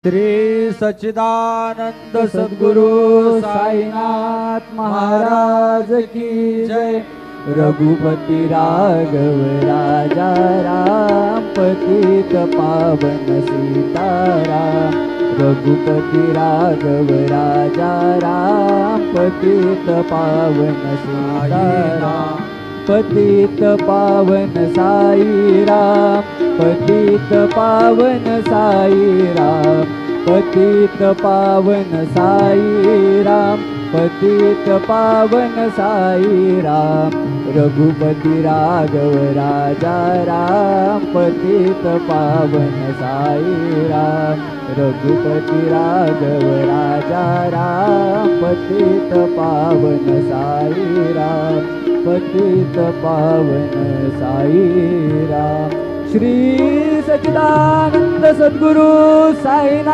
श्री सच्चिदानंद सद्गुरु साईनाथ महाराज की जय। रघुपति राघव राजा राम पतित पावन सीताराम। रघुपति राघव राजा राम पतित पावन सीताराम। पतित पावन साई राम पतित पावन साई राम। पतित पावन साई राम पतित पावन साई राम। रघुपति राघव राजा राम पतित पावन साई राम। रघुपति राघव राजा राम पतित पावन साई राम। पतित पावन साई राम। श्री सच्चिदानंद सद्गुरु साईनाथ।